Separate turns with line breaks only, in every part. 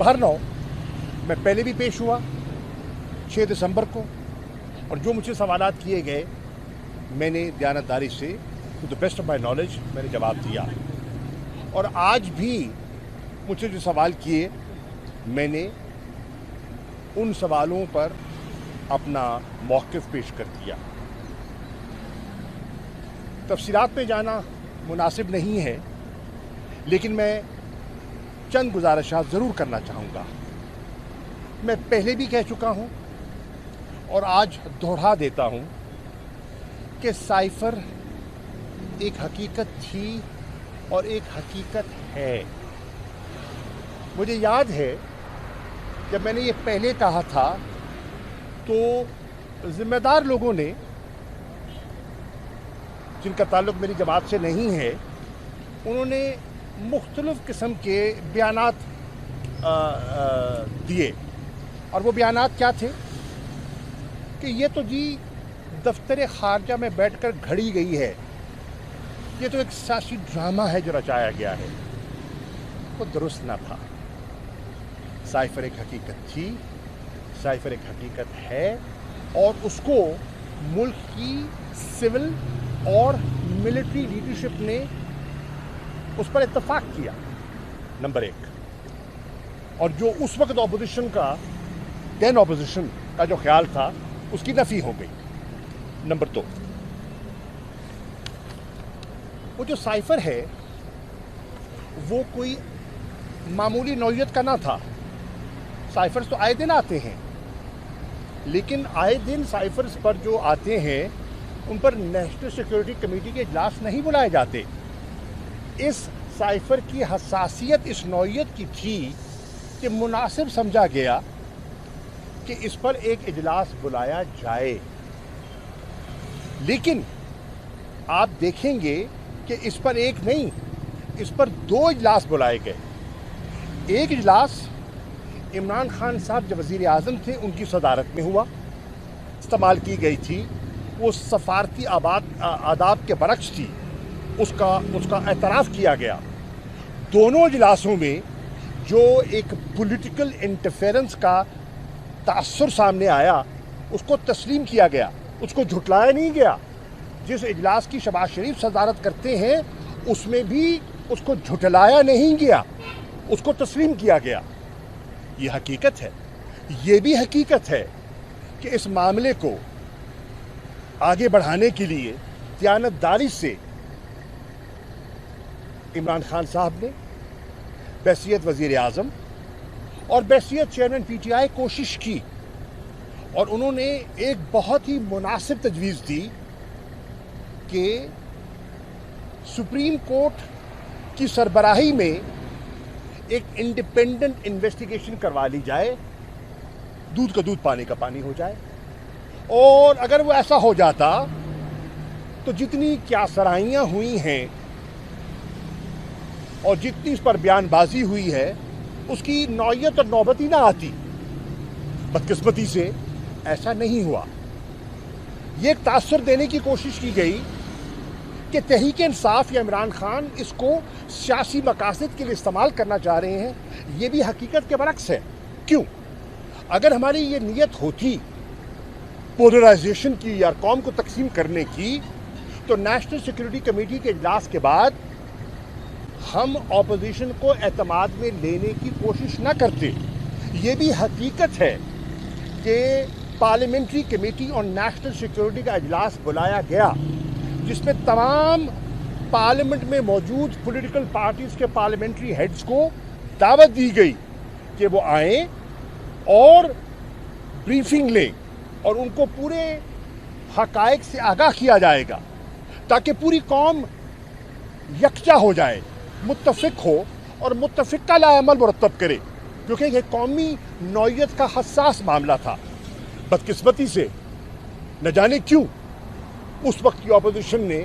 बहरनौ मैं पहले भी पेश हुआ 6 दिसंबर को, और जो मुझे सवालात किए गए मैंने दयानतदारी से to the best of my knowledge मैंने जवाब दिया। और आज भी मुझसे जो सवाल किए मैंने उन सवालों पर अपना मौक़िफ़ पेश कर दिया। तफसीलात में जाना मुनासिब नहीं है, लेकिन मैं चंद गुजारिशात ज़रूर करना चाहूँगा। मैं पहले भी कह चुका हूँ और आज दोहरा देता हूँ कि साइफ़र एक हकीकत थी और एक हकीकत है। मुझे याद है जब मैंने ये पहले कहा था तो ज़िम्मेदार लोगों ने, जिनका ताल्लुक़ मेरी जमात से नहीं है, उन्होंने मुख्तलिफ़ किस्म के बयानात दिए। और वो बयानात क्या थे कि ये तो जी दफ्तर ख़ारजा में बैठकर घड़ी गई है, ये तो एक सियासी ड्रामा है जो रचाया गया है। वो दुरुस्त ना था। साइफ़र एक हकीकत थी, साइफ़र एक हकीकत है, और उसको मुल्क की सिविल और मिलिट्री लीडरशिप ने उस पर इत्तफाक किया, नंबर 1। और जो उस वक्त ऑपोजिशन का, देन ऑपोजिशन का जो ख्याल था उसकी नफ़ी हो गई, नंबर 2। वो जो साइफ़र है वो कोई मामूली नौइयत का ना था। साइफ़र्स तो आए दिन आते हैं, लेकिन आए दिन साइफ़र्स पर जो आते हैं उन पर नेशनल सिक्योरिटी कमेटी के इजलास नहीं बुलाए जाते। इस साइफ़र की हसासियत इस नौइयत की थी कि मुनासिब समझा गया कि इस पर एक इजलास बुलाया जाए। लेकिन आप देखेंगे कि इस पर एक नहीं, इस पर 2 इजलास बुलाए गए। एक इजलास इमरान खान साहब जब वज़ीर आज़म थे उनकी सदारत में हुआ, इस्तेमाल की गई थी, वो सफारती आदाब के बरक्स थी, उसका एतराफ़ किया गया। दोनों इजलासों में जो एक पॉलिटिकल इंटरफेरेंस का तासुर सामने आया उसको तस्लीम किया गया, उसको झुटलाया नहीं गया। जिस इजलास की शहबाज शरीफ सदारत करते हैं उसमें भी उसको झुटलाया नहीं गया, उसको तस्लीम किया गया। ये हकीकत है। ये भी हकीकत है कि इस मामले को आगे बढ़ाने के लिए दयानतदारी से इमरान खान साहब ने बहसीयत वज़ीर आज़म और बहसीयत चेयरमैन PTI कोशिश की, और उन्होंने एक बहुत ही मुनासिब तजवीज़ दी कि सुप्रीम कोर्ट की सरबराही में एक इंडिपेंडेंट इन्वेस्टिगेशन करवा ली जाए, दूध का दूध पानी का पानी हो जाए। और अगर वो ऐसा हो जाता तो जितनी क्या सराहियाँ हुई हैं और जितनी इस पर बयानबाजी हुई है उसकी नौयत और नौबत ही ना आती। बदकिस्मती से ऐसा नहीं हुआ। ये एक तासुर देने की कोशिश की गई कि तहरीक इंसाफ या इमरान खान इसको सियासी मकासद के लिए इस्तेमाल करना चाह रहे हैं। ये भी हकीकत के बरक्स है। क्यों? अगर हमारी ये नीयत होती पोलराइजेशन की या कौम को तकसीम करने की, तो नेशनल सिक्योरिटी कमेटी के इजलास के बाद हम ऑपोजिशन को एतमाद में लेने की कोशिश न करते। ये भी हकीकत है कि पार्लियामेंट्री कमेटी और नेशनल सिक्योरिटी का इजलास बुलाया गया, जिसमें तमाम पार्लियामेंट में मौजूद पॉलिटिकल पार्टीज़ के पार्लियामेंट्री हेड्स को दावत दी गई कि वो आएँ और ब्रीफिंग लें, और उनको पूरे हक़ाइक़ से आगाह किया जाएगा ताकि पूरी कौम यकजा हो जाए, मुत्तफ़िक हो और मुत्तफ़िक का लाअमल मुरतब करे, क्योंकि यह कौमी नौइयत का हसास मामला था। बदकिस्मती से न जाने क्यों उस वक्त की अपोजिशन ने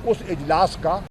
उस इजलास का